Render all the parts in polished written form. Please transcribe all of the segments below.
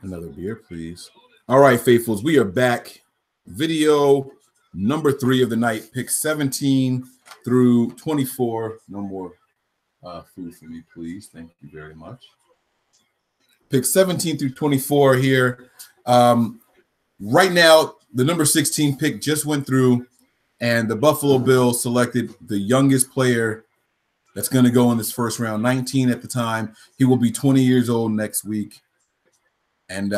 Another beer, please. All right, faithfuls, we are back. Video number 3 of the night. Pick 17 through 24. No more food for me, please. Thank you very much. Pick 17 through 24 here. Right now, the number 16 pick just went through, and the Buffalo Bills selected the youngest player that's going to go in this first round, 19 at the time. He will be 20 years old next week. And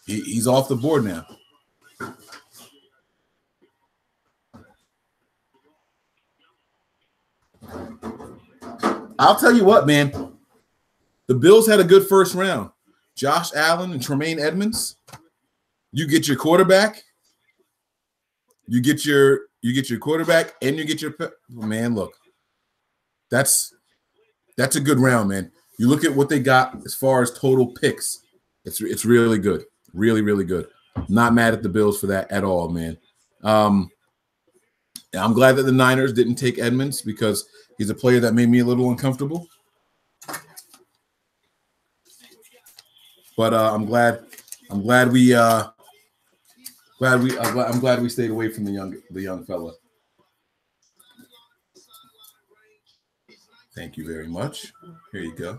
he's off the board now. I'll tell you what, man. The Bills had a good first round. Josh Allen and Tremaine Edmunds. You get your quarterback. You get your quarterback, and you get your man. Look, that's a good round, man. You look at what they got as far as total picks. It's really good, really, really good. Not mad at the Bills for that at all, man. I'm glad that the Niners didn't take Edmunds because he's a player that made me a little uncomfortable. But I'm glad we stayed away from the young fella. Thank you very much. Here you go.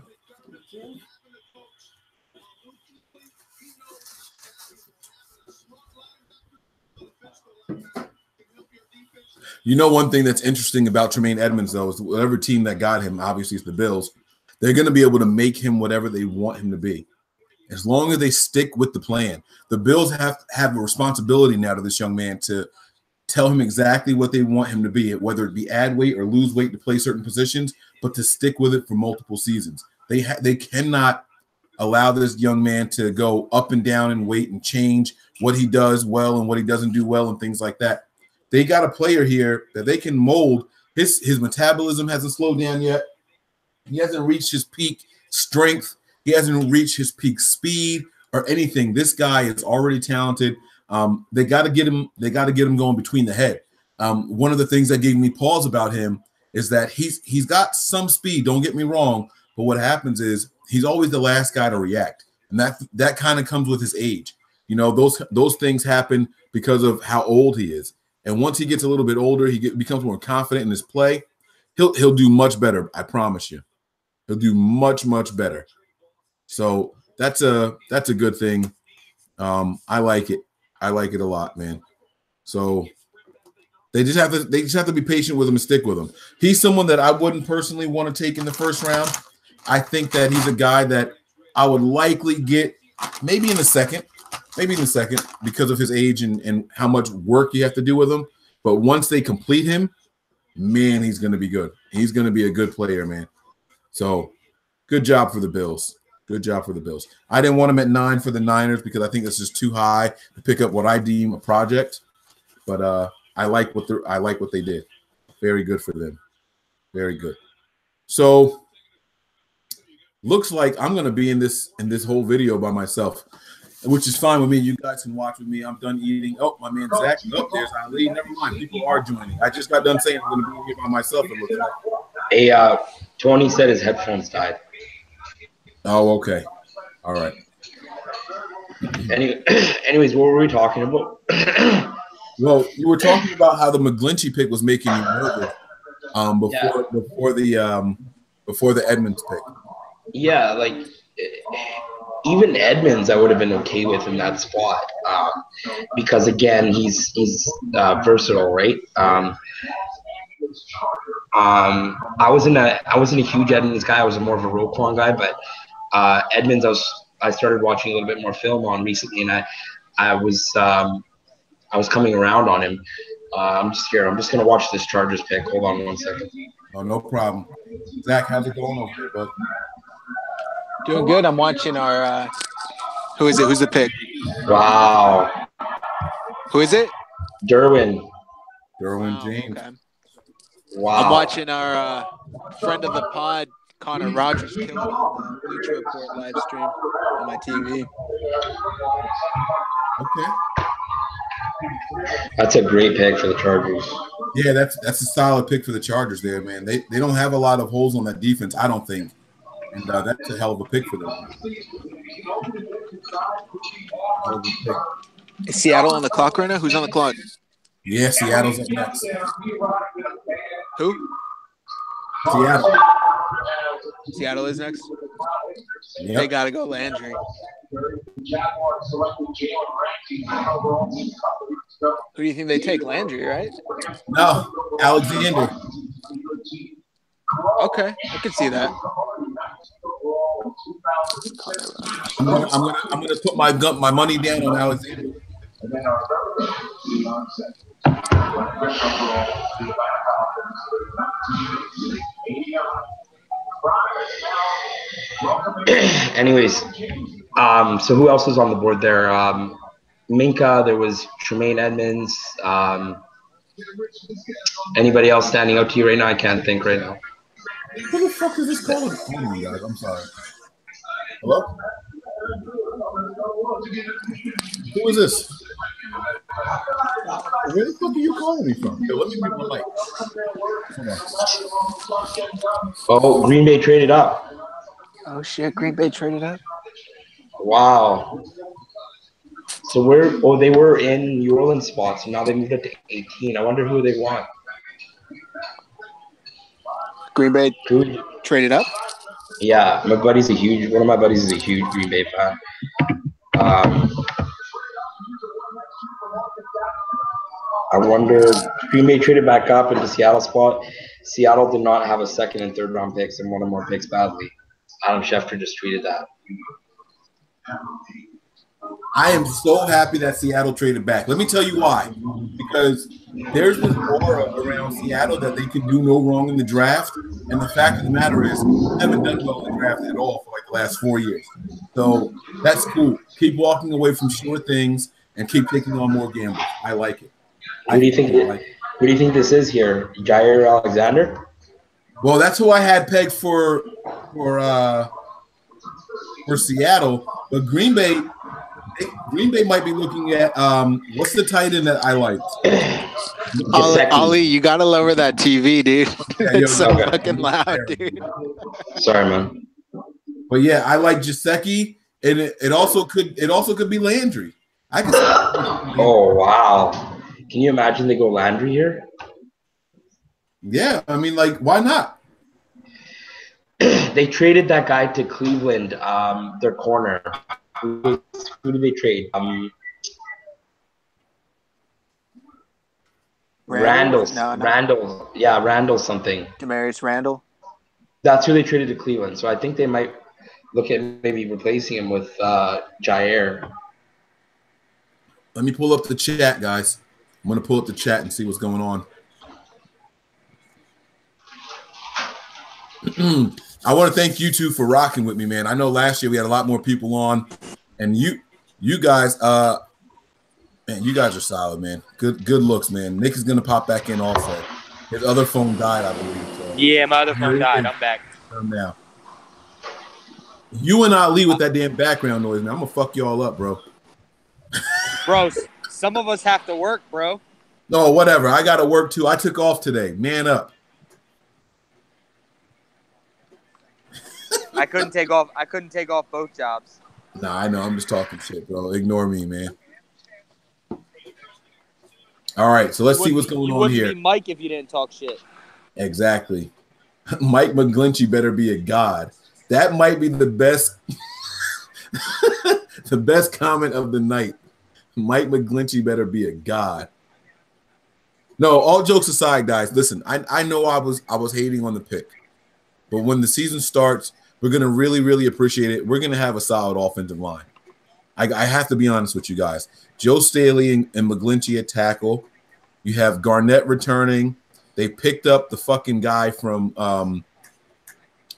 You know, one thing that's interesting about Tremaine Edmunds, though, is whatever team that got him, obviously it's the Bills, they're going to be able to make him whatever they want him to be. As long as they stick with the plan. The Bills have a responsibility now to this young man to tell him exactly what they want him to be, whether it be add weight or lose weight to play certain positions, but to stick with it for multiple seasons. They cannot allow this young man to go up and down in weight and change what he does well and what he doesn't do well and things like that. They got a player here that they can mold. His metabolism hasn't slowed down yet. He hasn't reached his peak strength. He hasn't reached his peak speed or anything. This guy is already talented. They got to get him. They got to get him going between the head. One of the things that gave me pause about him is that he's got some speed. Don't get me wrong, but what happens is he's always the last guy to react, and that kind of comes with his age. You know, those things happen because of how old he is. And once he gets a little bit older, becomes more confident in his play. He'll do much better. I promise you, he'll do much better. So that's a good thing. I like it. I like it a lot, man. So they just have to be patient with him and stick with him. He's someone that I wouldn't personally want to take in the first round. I think that he's a guy that I would likely get maybe in the second because of his age and how much work you have to do with him. But once they complete him, man, he's going to be good. He's going to be a good player, man. So good job for the Bills. Good job for the Bills. I didn't want him at 9 for the Niners because I think that's just too high to pick up what I deem a project. But I like what they did. Very good for them. Very good. So looks like I'm going to be in this whole video by myself, which is fine with me. You guys can watch with me. I'm done eating. Oh, my man Zach. Oh, there's Ali. Never mind. People are joining. I just got done saying I'm going to be here by myself. It looks like. Hey, Tony said his headphones died. Oh, okay. All right. Anyways, what were we talking about? Well, you were talking about how the McGlinchey pick was making you nervous before the Edmunds pick. Yeah, like even Edmunds, I would have been okay with in that spot because again, he's versatile, right? I wasn't a huge Edmunds guy. I was more of a Roquan guy, but Edmunds, I started watching a little bit more film on recently, and I was coming around on him. I'm just here. I'm just gonna watch this Chargers pick. Hold on 1 second. Oh, no problem. Zach, how's it going over here, bud? Doing good. I'm watching our who is it? Who's the pick? Wow. Who is it? Derwin James. Okay. Wow. I'm watching our friend of the pod, Connor Rogers, killing it on the Bleacher Report live stream on my TV. Okay. That's a great pick for the Chargers. Yeah, that's a solid pick for the Chargers there, man. They don't have a lot of holes on that defense, I don't think. And that's a hell of a pick for them. Hell of a pick. Is Seattle on the clock right now? Who's on the clock? Yeah, Seattle's up next. Who? Seattle. Seattle is next. Yep. They gotta go Landry. Who do you think they take? Landry, right? No, Alexander. Okay, I can see that. I'm gonna put my money down on Alexander. Anyways, so who else was on the board there? Minka, there was Tremaine Edmunds. Anybody else standing out to you right now? I can't think right now. Who the fuck is this calling? Oh, you guys, I'm sorry. Hello? Who is this? Where the fuck are you calling me from? Yo, let me mute my mic. Oh, Green Bay traded up. Oh shit, Green Bay traded up. Wow. So they were in New Orleans spots, and now they moved up to 18. I wonder who they want. Green Bay traded up? Yeah, one of my buddies is a huge Green Bay fan. I wonder, Green Bay traded back up into Seattle spot. Seattle did not have a second and third round picks and wanted more picks badly. Adam Schefter just tweeted that. I am so happy that Seattle traded back. Let me tell you why. Because there's this aura around Seattle that they can do no wrong in the draft. And the fact of the matter is, they haven't done well in the draft at all for like the last 4 years. So that's cool. Keep walking away from sure things and keep taking on more gambles. I like it. Who do you think this is here? Jair Alexander? Well, that's who I had pegged for Seattle, but Green Bay might be looking at what's the tight end that I like? Ollie, you gotta lower that TV, dude. It's so fucking loud, dude. Sorry, man. But yeah, I like Gesicki, and it also could be Landry. I could. Oh wow! Can you imagine they go Landry here? Yeah, I mean, like, why not? They traded that guy to Cleveland, their corner. Who did they trade? Randall. No. Randall. Yeah, Randall something. Demarius Randall. That's who they traded to Cleveland. So I think they might look at maybe replacing him with Jair. Let me pull up the chat, guys. I'm going to pull up the chat and see what's going on. I want to thank you two for rocking with me, man. I know last year we had a lot more people on, and you guys, man, you guys are solid, man. Good looks, man. Nick is going to pop back in also. His other phone died, I believe. So. Yeah, my other phone died. I'm back. Now. You and Ali with that damn background noise, man. I'm going to fuck you all up, bro. Bro, some of us have to work, bro. No, whatever. I got to work too. I took off today. Man up. I couldn't take off both jobs. Nah, I know. I'm just talking shit, bro. Ignore me, man. All right, so let's see what's going on here. You wouldn't be Mike if you didn't talk shit. Exactly. Mike McGlinchey better be a god. That might be the best the best comment of the night. Mike McGlinchey better be a god. No, all jokes aside, guys, listen, I know I was hating on the pick. But when the season starts, we're going to really, really appreciate it. We're going to have a solid offensive line. I have to be honest with you guys. Joe Staley and McGlinchey at tackle. You have Garnett returning. They picked up the fucking guy from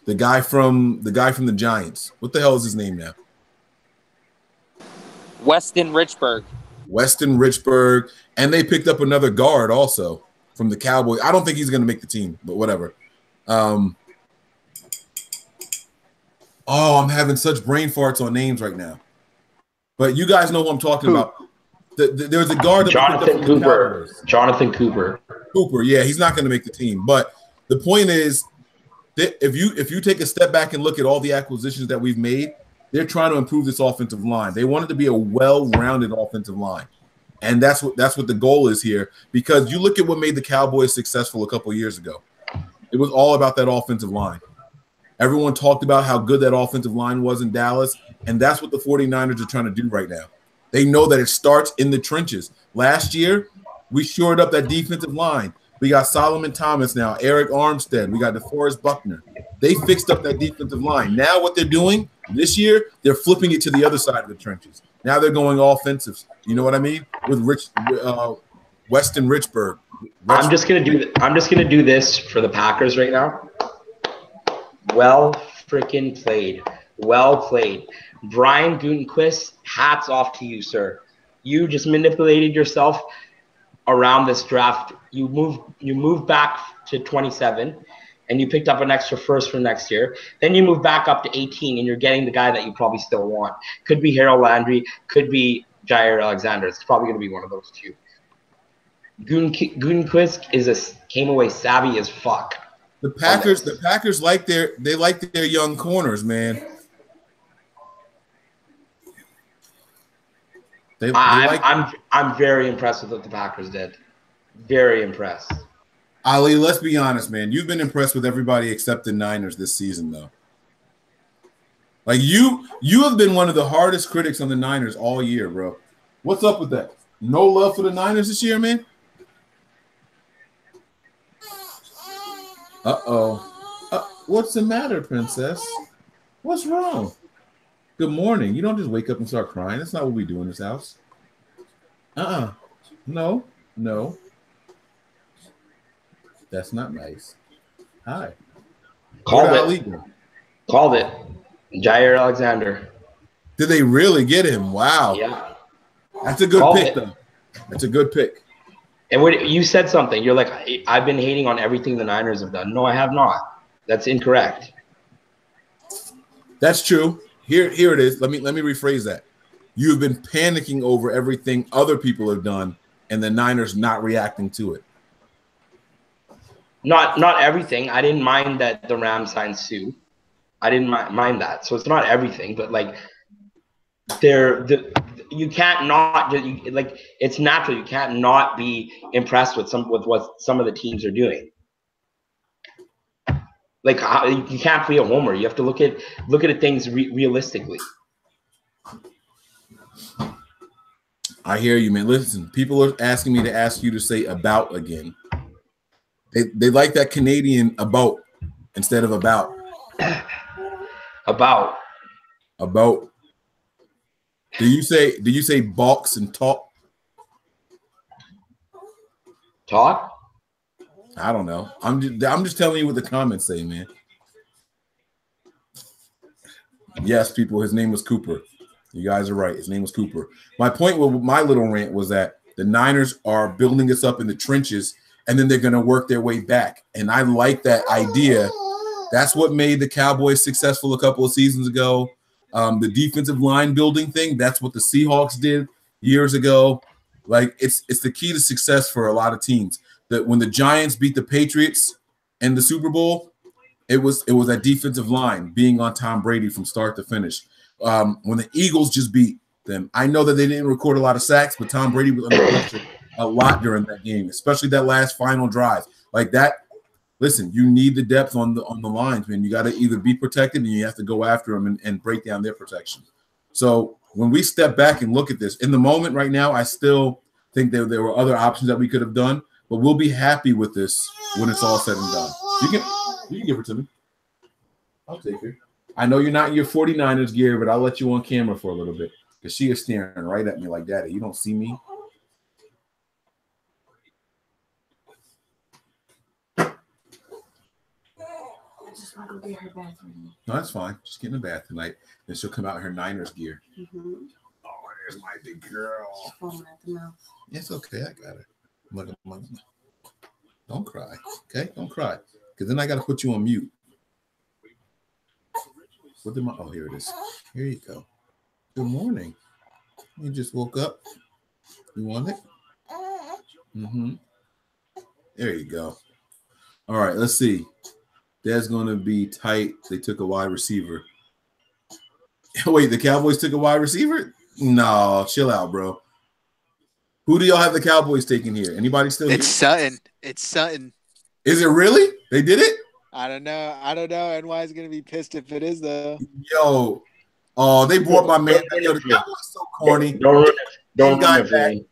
the guy from the Giants. What the hell is his name now? Weston Richburg. And they picked up another guard also from the Cowboys. I don't think he's going to make the team, but whatever. I'm having such brain farts on names right now. But you guys know who I'm talking about. There's a guard that Jonathan Cooper. Jonathan Cooper. Yeah, he's not going to make the team. But the point is, If you take a step back and look at all the acquisitions that we've made, they're trying to improve this offensive line. They want it to be a well-rounded offensive line. And that's what the goal is here, because you look at what made the Cowboys successful a couple of years ago. It was all about that offensive line. Everyone talked about how good that offensive line was in Dallas, and that's what the 49ers are trying to do right now. They know that it starts in the trenches. Last year, we shored up that defensive line. We got Solomon Thomas now, Eric Armstead. We got DeForest Buckner. They fixed up that defensive line. Now what they're doing this year, they're flipping it to the other side of the trenches. Now they're going offensive. You know what I mean? With Weston Richburg. I'm just gonna do this for the Packers right now. Well freaking played. Well played. Brian Gutekunst, hats off to you, sir. You just manipulated yourself around this draft. You moved back to 27, and you picked up an extra first for next year. Then you move back up to 18, and you're getting the guy that you probably still want. Could be Harold Landry, could be Jair Alexander. It's probably going to be one of those two. Gutekunst came away savvy as fuck. The Packers like their young corners, man. I'm very impressed with what the Packers did. Very impressed. Ali, let's be honest, man. You've been impressed with everybody except the Niners this season, though. Like you have been one of the hardest critics on the Niners all year, bro. What's up with that? No love for the Niners this year, man? What's the matter, princess? What's wrong? Good morning. You don't just wake up and start crying. That's not what we do in this house. No. That's not nice. Hi. Called it. Jair Alexander. Did they really get him? Wow. Yeah. That's a good pick, though. That's a good pick. And you said something. You're like, I've been hating on everything the Niners have done. No, I have not. That's incorrect. That's true. Here it is. Let me rephrase that. You've been panicking over everything other people have done, and the Niners not reacting to it. Not everything. I didn't mind that the Rams signed Sue. I didn't mind that. So it's not everything, but like you can't not like it's natural. You can't not be impressed with what some of the teams are doing. Like you can't be a homer. You have to look at things realistically. I hear you, man. Listen, people are asking me to ask you to say "about" again. They like that Canadian "about" instead of "about." About. Do you say "box" and "talk"? Talk? I don't know. I'm just telling you what the comments say, man. Yes, people. His name was Cooper. You guys are right. His name was Cooper. My point with my little rant was that the Niners are building us up in the trenches, and then they're going to work their way back. And I like that idea. That's what made the Cowboys successful a couple of seasons ago. The defensive line building thing, that's what the Seahawks did years ago. Like it's the key to success for a lot of teams. That when the Giants beat the Patriots in the Super Bowl, it was that defensive line being on Tom Brady from start to finish. When the Eagles just beat them, I know that they didn't record a lot of sacks, but Tom Brady was under pressure a lot during that game, especially that last final drive. Like that. Listen, you need the depth on the lines, man. You got to either be protected and you have to go after them and break down their protection. So when we step back and look at this, in the moment right now, I still think there were other options that we could have done, but we'll be happy with this when it's all said and done. You can give her to me. I'll take her. I know you're not in your 49ers gear, but I'll let you on camera for a little bit because she is staring right at me like, Daddy, you don't see me? I'll go get her bathroom. No, that's fine. Just get in the bath tonight. Then she'll come out in her Niners gear. Mm-hmm. Oh, there's my big girl. She's foaming at the mouth. It's okay. I got her. Don't cry. Okay? Don't cry. Because then I got to put you on mute. Oh, here it is. Here you go. Good morning. You just woke up. You want it? Mm-hmm. There you go. All right. Let's see. That's going to be tight. They took a wide receiver. Wait, the Cowboys took a wide receiver? No, chill out, bro. Who do y'all have the Cowboys taking here? Anybody still It's here? Sutton. It's Sutton. Is it really? They did it? I don't know. NY is gonna be pissed if it is though. Yo. Oh, they brought my man. Yo, the Cowboys so corny. Don't ruin it for me.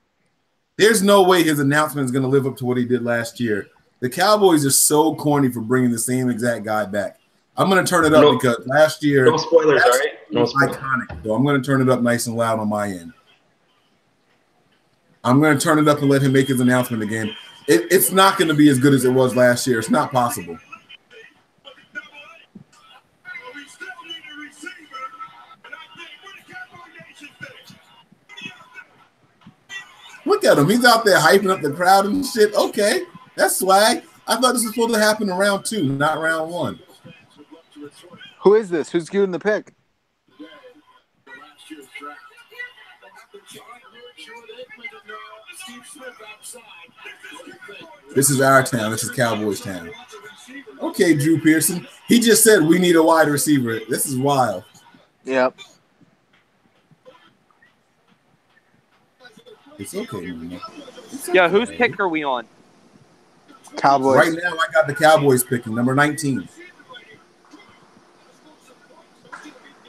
There's no way his announcement is going to live up to what he did last year. The Cowboys are so corny for bringing the same exact guy back. I'm going to turn it up because last year. No spoilers, all right? No spoilers. Iconic. So I'm going to turn it up nice and loud on my end. I'm going to turn it up and let him make his announcement again. It's not going to be as good as it was last year. It's not possible. Look at him. He's out there hyping up the crowd and shit. Okay, that's swag. I thought this was supposed to happen in round 2, not round 1. Who is this? Who's giving the pick? This is our town. This is Cowboys town. Okay, Drew Pearson. He just said we need a wide receiver. This is wild. Yep. It's okay, man. Yo, whose pick are we on? Cowboys. Right now, I got the Cowboys picking, number 19.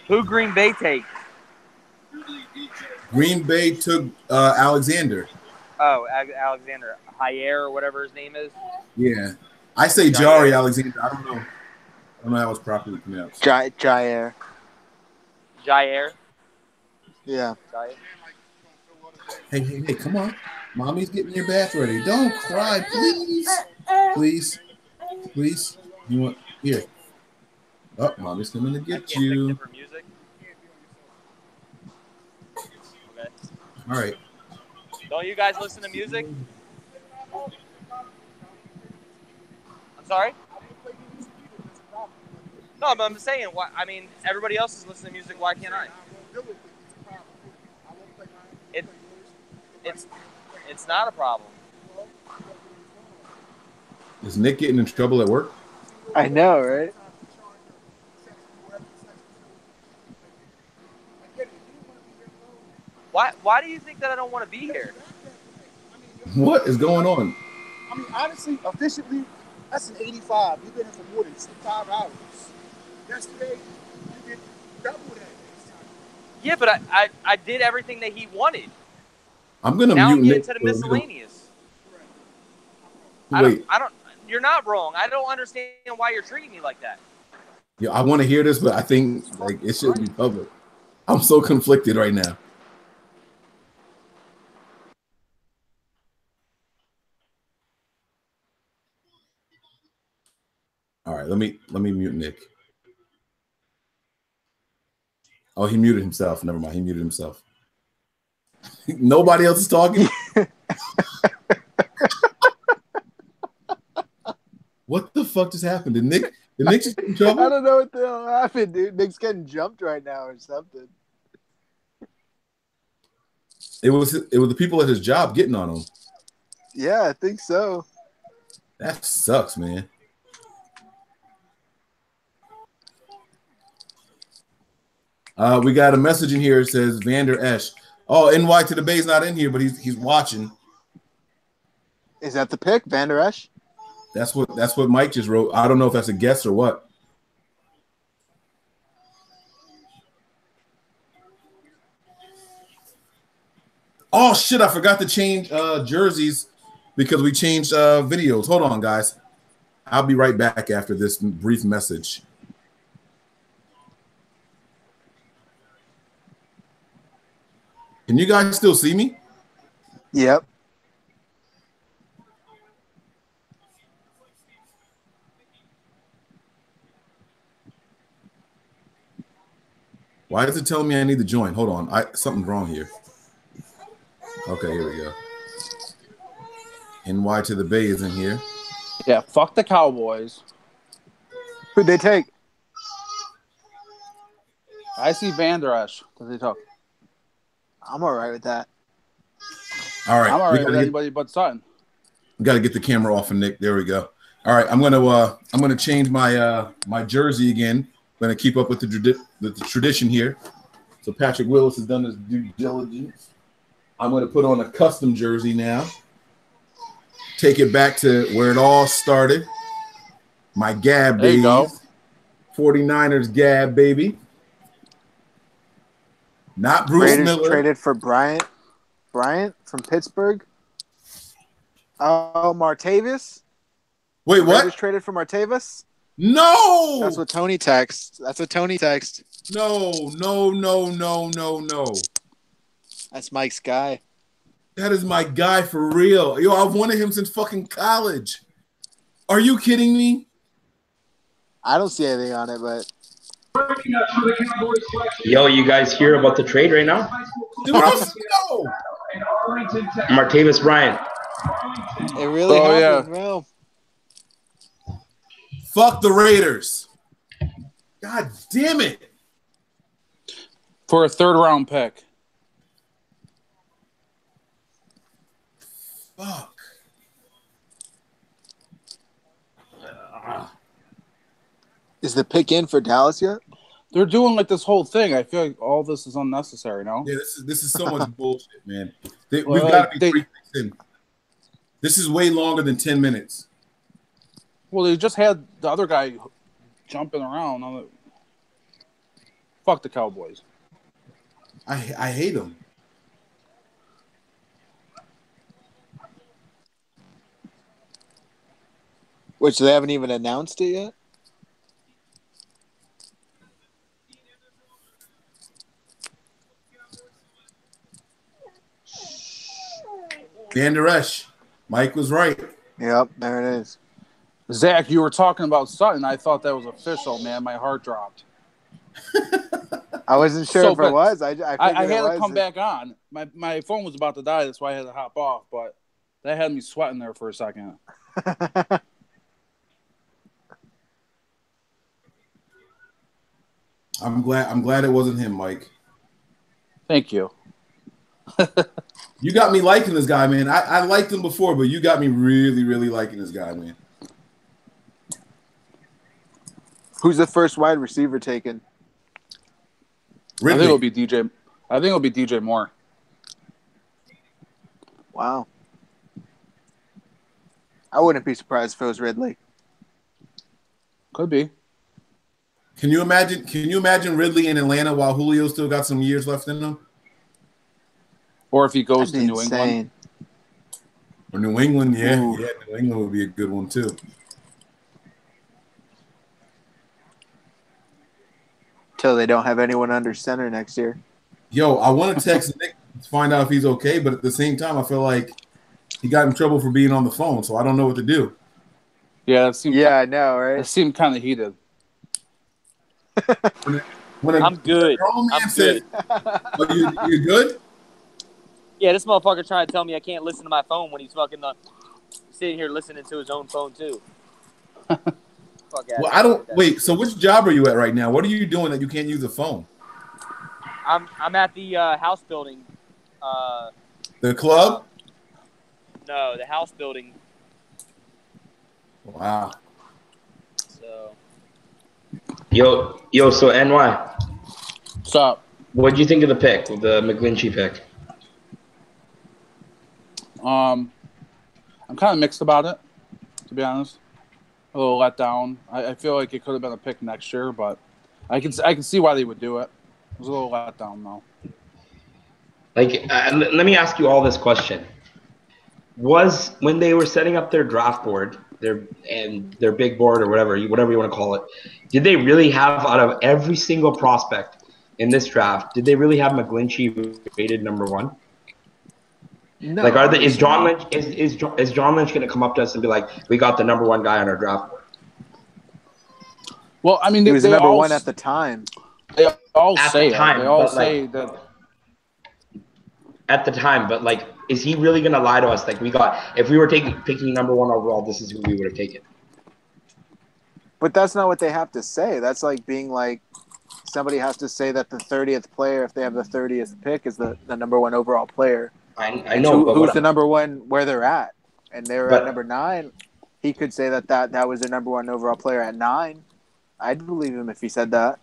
Who Green Bay take? Green Bay took Alexander. Oh, Alexander Jair or whatever his name is. Yeah. I say Jari Alexander. I don't know how it's properly pronounced. Jair. Jair. Yeah. Jair. Hey, come on. Mommy's getting your bath ready. Don't cry, please. Please. You want here. Oh, Mommy's coming to get you. For music. Okay. All right. Don't you guys listen to music? I'm sorry? No, but I'm saying, why? I mean, everybody else is listening to music. Why can't I? It's not a problem. Is Nick getting in trouble at work? I know, right? Why do you think that I don't want to be here? What is going on? I mean, honestly, officially, that's an 85. You've been here for more than 5 hours. Yesterday, you did double that next time. Yeah, but I did everything that he wanted. I'm gonna now mute I'm getting Nick to the miscellaneous. Wait. I don't. You're not wrong. I don't understand why you're treating me like that. Yeah, I want to hear this, but I think like it shouldn't be public. I'm so conflicted right now. All right, let me mute Nick. Oh, he muted himself. Never mind, he muted himself. Nobody else is talking. What the fuck just happened? Did Nick just get in trouble? I don't know what the hell happened, dude. Nick's getting jumped right now or something. It was the people at his job getting on him. Yeah, I think so. That sucks, man. We got a message in here. It says Vander Esch. Oh, NY to the Bay's not in here, but he's watching. Is that the pick, Van Der Esch? That's what Mike just wrote. I don't know if that's a guess or what. Oh shit! I forgot to change jerseys because we changed videos. Hold on, guys. I'll be right back after this brief message. Can you guys still see me? Yep. Why is it telling me I need to join? Hold on. Something's wrong here. Okay, here we go. NY to the Bay is in here. Yeah, fuck the Cowboys. Who'd they take? I see Van Der Esch. What they took. I'm all right with that. All right. I'm all right with anybody but Sutton. We got to get the camera off of Nick. There we go. All All right, I'm gonna change my jersey again. I'm gonna keep up with the tradition here. So Patrick Willis has done his due diligence. I'm gonna put on a custom jersey now. Take it back to where it all started. My Gab There you go. days. 49ers Gab, baby. Not Bruce Raiders Miller. traded for Bryant from Pittsburgh. Oh, Martavis. Wait, Raiders what? traded for Martavis. No. That's what Tony texts. No. That's Mike's guy. That is my guy for real. Yo, I've wanted him since fucking college. Are you kidding me? I don't see anything on it, but Yo, you guys hear about the trade right now? Dude, no. Martavis Bryant. it really Oh, happened, yeah. bro. Fuck the Raiders. God damn it. For a 3rd-round pick. Fuck. Is the pick in for Dallas yet? They're doing like this whole thing. I feel like all this is unnecessary, no? Yeah, this is so much bullshit, man. We've Well, got to be they- 3 picks in. This is way longer than 10 minutes. Well, they just had the other guy jumping around. I'm like, fuck the Cowboys. I hate them. Which they haven't even announced it yet. Van Der Esch. Mike was right. Yep, there it is. Zach, you were talking about Sutton. I thought that was official, man. My heart dropped. I wasn't sure So, if but it was. I I figured had it to come was. back on. My phone was about to die. That's why I had to hop off. But that had me sweating there for a second. I'm glad it wasn't him, Mike. Thank you. You got me liking this guy, man. I liked him before, but you got me really, really liking this guy, man. Who's the first wide receiver taken? I think Ridley. it'll be DJ. I think it'll be DJ Moore. Wow. I wouldn't be surprised if it was Ridley. Could be. Can you imagine Ridley in Atlanta while Julio still got some years left in him? Or if he goes That'd to be New insane. England. Or New England, yeah. Ooh. Yeah, New England would be a good one too. Till they don't have anyone under center next year. Yo, I want to text Nick to find out if he's okay, but at the same time, I feel like he got in trouble for being on the phone, so I don't know what to do. Yeah, that seemed. Yeah, I know, right? It seemed kind of heated. When I'm good. grown man I'm said, good. "Oh, you good?" Yeah, this motherfucker trying to tell me I can't listen to my phone when he's fucking sitting here listening to his own phone too. Fuck out Well, of I here don't with that wait. shit. So, which job are you at right now? What are you doing that you can't use the phone? I'm at the house building. The club? No, the house building. Wow. So Yo, so NY, What's up? what do you think of the pick, the McGlinchey pick? I'm kind of mixed about it, to be honest. A little let down. I feel like it could have been a pick next year, but I can see why they would do it. It was a little let down, though. Like, let me ask you all this question. Was when they were setting up their draft board, their big board or whatever you want to call it, did they really have, out of every single prospect in this draft, did they really have McGlinchey rated number one? No, Like, is obviously John not. Lynch is John Lynch going to come up to us and be like, we got the number one guy on our draft board? Well, I mean, He was they number all, one at the time. They all At say the time, it. They all but, like, say that. At the time, but like, is he really going to lie to us? Like, if we were picking number one overall, this is who we would have taken. But that's not what they have to say. That's like being like somebody has to say that the 30th player, if they have the 30th pick, is the number one overall player. I And know, but who's what, the number one where they're at? And they're But- at number 9. he could say that was their number one overall player at 9. I'd believe him if he said that.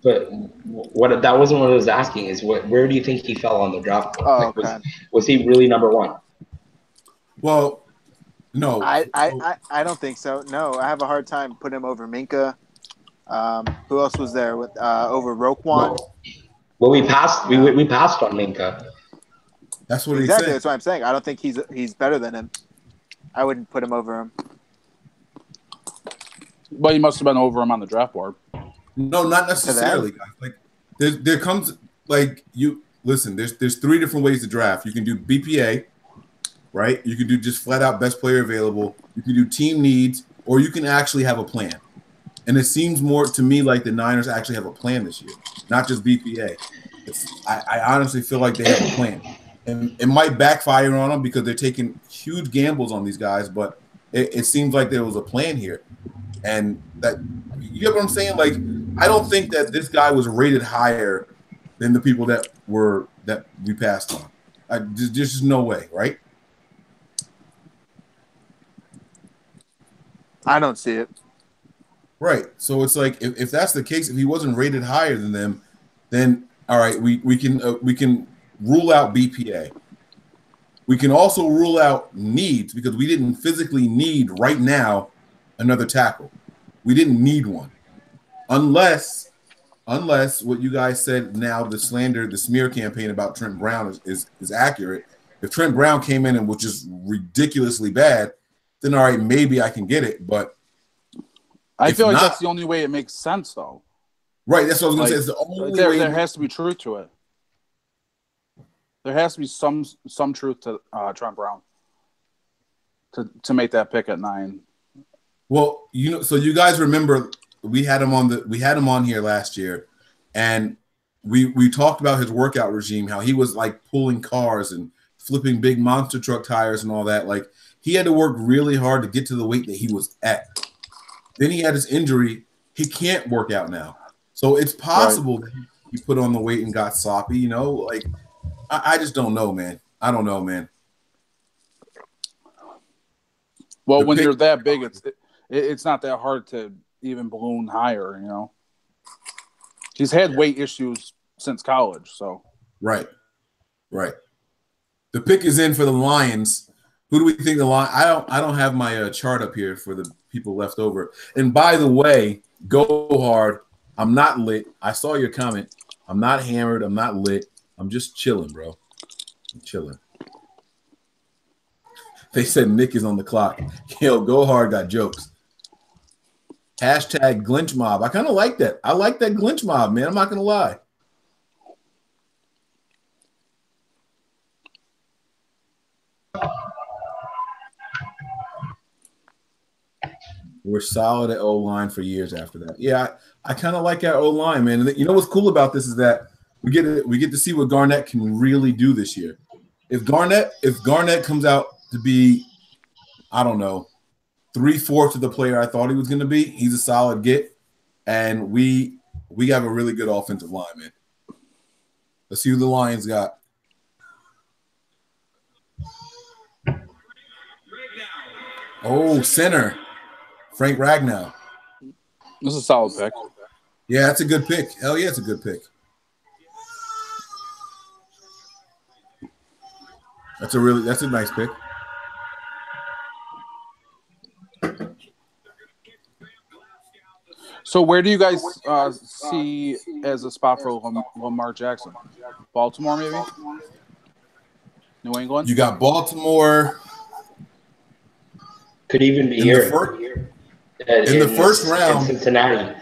But what that wasn't what I was asking. Is where do you think he fell on the draft board? Oh, Like, okay. was he really number one? Well, no. I don't think so. No, I have a hard time putting him over Minka. Who else was there with over Roquan? Well, we passed. We passed on Minka. That's what Exactly. he said. That's what I'm saying. I don't think he's better than him. I wouldn't put him over him. But he must have been over him on the draft board. No, not necessarily, guys. Like there comes like you listen. There's 3 different ways to draft. You can do BPA, right? You can do just flat out best player available. You can do team needs, or you can actually have a plan. And it seems more to me like the Niners actually have a plan this year, not just BPA. I honestly feel like they have a plan, and it might backfire on them because they're taking huge gambles on these guys. But it seems like there was a plan here, and that you get what I'm saying. Like I don't think that this guy was rated higher than the people that we passed on. There's just no way, right? I don't see it. Right. So it's like if that's the case, if he wasn't rated higher than them, then all right, we can rule out BPA. We can also rule out needs because we didn't physically need right now another tackle. We didn't need one. Unless what you guys said now, the smear campaign about Trent Brown is accurate. If Trent Brown came in and was just ridiculously bad, then all right, maybe I can get it. But I feel like that's the only way it makes sense, though. Right, that's what I was going to say. It's the only way. There has to be truth to it. There has to be some truth to Trent Brown to make that pick at 9. Well, so you guys remember we had him on here last year, and we talked about his workout regime, how he was like pulling cars and flipping big monster truck tires and all that. Like he had to work really hard to get to the weight that he was at. Then he had his injury. He can't work out now. So it's possible that he put on the weight and got sloppy, Like, I just don't know, man. I don't know, man. Well, when you're that big, it's not that hard to even balloon higher, He's had weight issues since college, so. Right. The pick is in for the Lions. Who do we think the Lions? I don't have my chart up here for the people left over. And by the way, go hard. I'm not lit. I saw your comment. I'm not hammered. I'm not lit. I'm just chilling, bro. I'm chilling. They said Nick is on the clock. Yo, go hard got jokes. Hashtag Glinch Mob. I kind of like that. I like that Glinch Mob, man. I'm not going to lie. We're solid at O-line for years after that. Yeah, I kind of like our O-line, man. And you know what's cool about this is that we get to see what Garnett can really do this year. If Garnett comes out to be, I don't know, 3/4 of the player I thought he was going to be, he's a solid get, and we have a really good offensive line, man. Let's see who the Lions got. Oh, center. Frank Ragnow. This is a solid pick. Yeah, that's a good pick. Hell yeah, it's a good pick. That's a nice pick. So where do you guys see as a spot for Lamar Jackson? Baltimore, maybe? New England? You got Baltimore. Could even be here. In the first round. Cincinnati.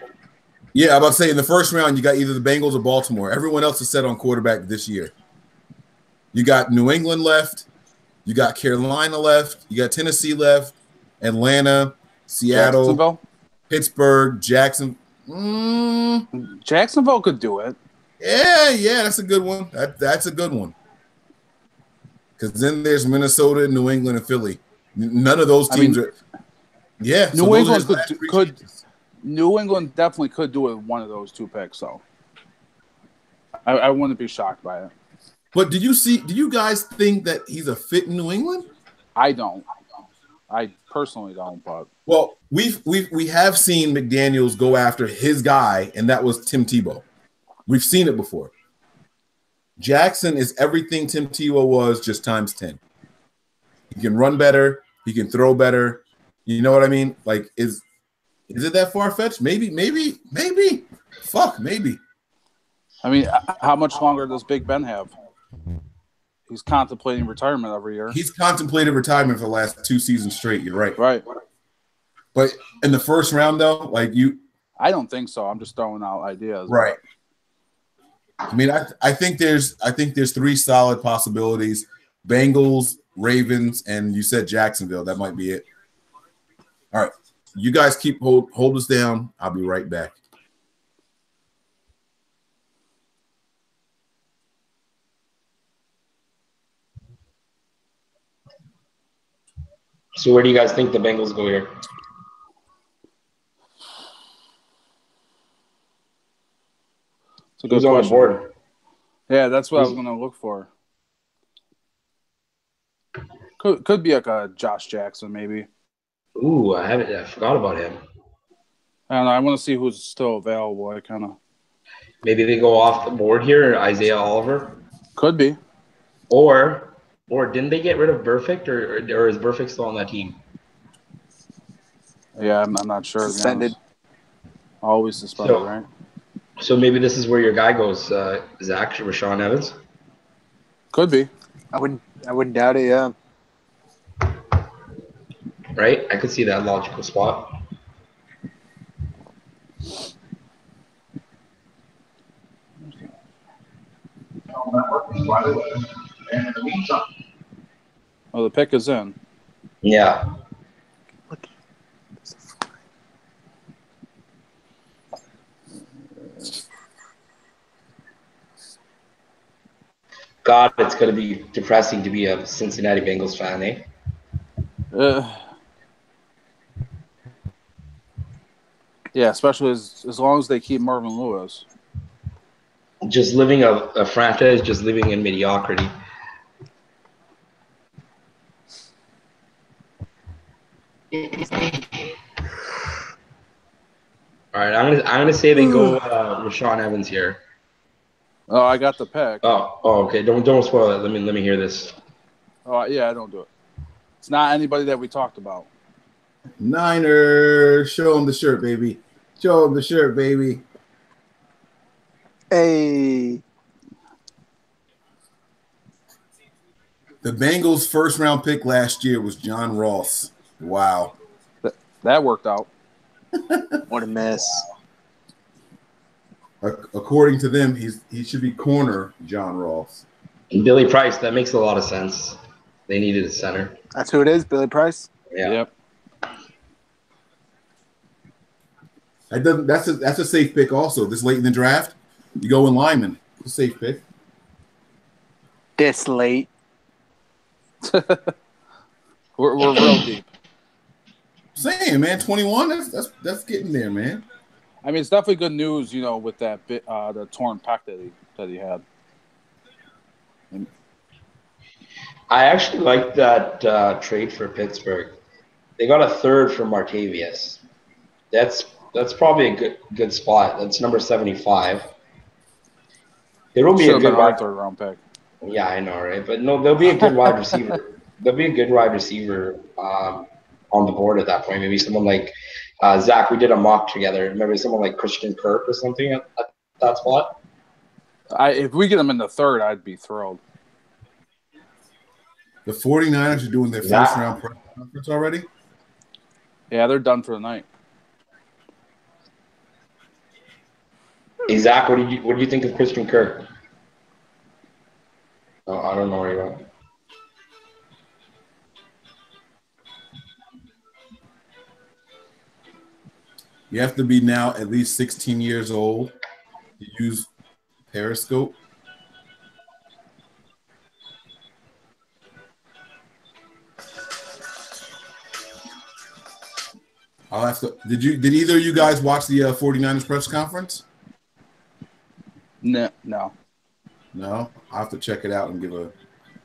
Yeah, I'm about to say in the first round, you got either the Bengals or Baltimore. Everyone else is set on quarterback this year. You got New England left. You got Carolina left. You got Tennessee left. Atlanta, Seattle, Pittsburgh, Jackson. Jacksonville could do it. Yeah, that's a good one. That's a good one. Because then there's Minnesota, New England, and Philly. None of those teams are. Yeah, New England could. New England definitely could do it with one of those two picks. So I wouldn't be shocked by it. But do you guys think that he's a fit in New England? I don't. I personally don't, but Well, we have seen McDaniels go after his guy, and that was Tim Tebow. We've seen it before. Jackson is everything Tim Tebow was, just times 10. He can run better. He can throw better. You know what I mean? Like, is it that far-fetched? Maybe. Fuck, maybe. I mean, how much longer does Big Ben have? He's contemplating retirement every year. He's contemplated retirement for the last 2 seasons straight. You're right. Right. But in the first round, though, like I don't think so. I'm just throwing out ideas. Right. I mean, I think there's 3 solid possibilities: Bengals, Ravens, and you said Jacksonville. That might be it. All right, you guys keep hold us down. I'll be right back. So where do you guys think the Bengals go here? It's a good Who's on the question. board? Yeah, that's what I was going to look for. Could be like a Josh Jackson, maybe. Ooh, I forgot about him. I don't know. I want to see who's still available. I kind of Maybe they go off the board here, Isaiah Oliver. could be. Or didn't they get rid of Burfict, or is Burfict still on that team? Yeah, I'm not sure. Suspended. Always suspended, So- right? So maybe this is where your guy goes, Zach, Rashawn Evans. Could be. I wouldn't doubt it. Yeah. Right? I could see that logical spot. Oh, the pick is in. Yeah. God, it's going to be depressing to be a Cincinnati Bengals fan, eh? Yeah, especially as long as they keep Marvin Lewis. Just living a franchise, just living in mediocrity. All right, I'm gonna say they go Rashawn Evans here. Oh, I got the pick. Oh, okay. Don't spoil it. Let me hear this. Oh, yeah, I don't do it. It's not anybody that we talked about. Niners, show him the shirt, baby. Show him the shirt, baby. Hey. The Bengals' first-round pick last year was John Ross. Wow. That worked out. What a mess. According to them, he should be corner John Ross. And Billy Price, that makes a lot of sense. They needed a center. That's who it is, Billy Price. Yeah. Yep. That's a safe pick also. This late in the draft, you go in lineman. It's a safe pick. This late. We're real deep. Saying, man, 21, that's getting there, man. I mean, it's definitely good news, with that bit, the torn pec that he had. I actually like that trade for Pittsburgh. They got a third for Martavius. That's probably a good spot. That's number 75. There will be a good third-round pick. Yeah, I know, right? But no, there'll be a good wide receiver. There'll be a good wide receiver on the board at that point. Maybe someone like Zach. We did a mock together. Maybe someone like Christian Kirk or something at that spot. If we get him in the third, I'd be thrilled. The 49ers are doing their first-round press conference already? Yeah, they're done for the night. Hey, Zach, what do you think of Christian Kirk? Oh, I don't know where you're at. You have to be now at least 16 years old to use Periscope. I'll have to. Did either of you guys watch the 49ers press conference? No. No? I'll have to check it out and give a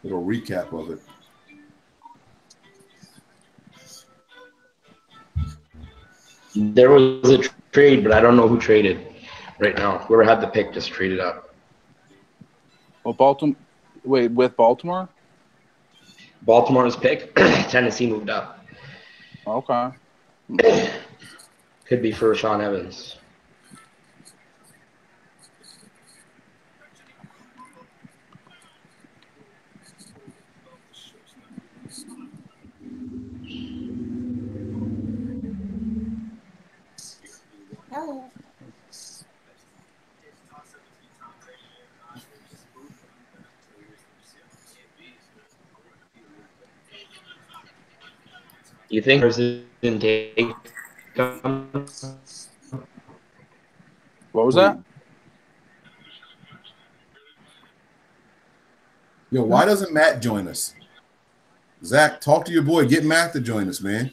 little recap of it. There was a trade, but I don't know who traded right now. Whoever had the pick just traded up. Well, Baltimore. Wait, with Baltimore? Baltimore's pick. Tennessee moved up. Okay. Could be for Sean Evans. You think didn't take him? What was Wait. that? Yo, why doesn't Matt join us? Zach, talk to your boy. Get Matt to join us, man.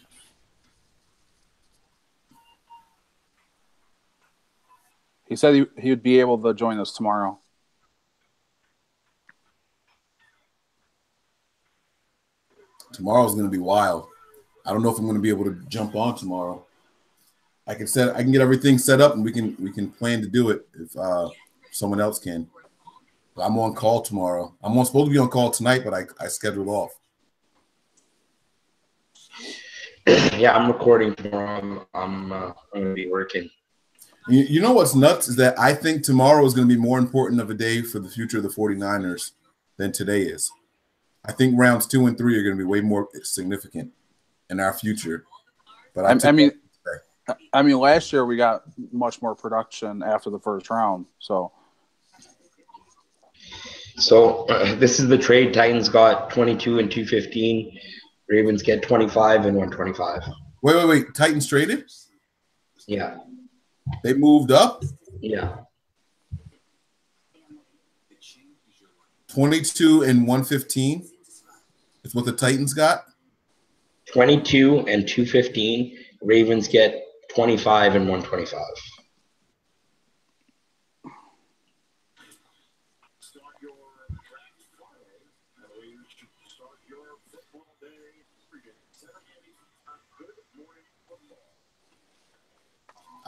He said he would be able to join us tomorrow. Tomorrow's going to be wild. I don't know if I'm going to be able to jump on tomorrow. I can get everything set up and we can plan to do it if someone else can. But I'm on call tomorrow. I'm supposed to be on call tonight, but I scheduled off. Yeah, I'm recording tomorrow. I'm going to be working. You know what's nuts is that I think tomorrow is going to be more important of a day for the future of the 49ers than today is. I think rounds 2 and 3 are going to be way more significant in our future. But I mean, last year we got much more production after the first round. So this is the trade. Titans got 22 and 215. Ravens get 25 and 125. Wait. Titans traded? Yeah. They moved up? Yeah. 22 and 115 is what the Titans got? 22 and 215. Ravens get 25 and 125.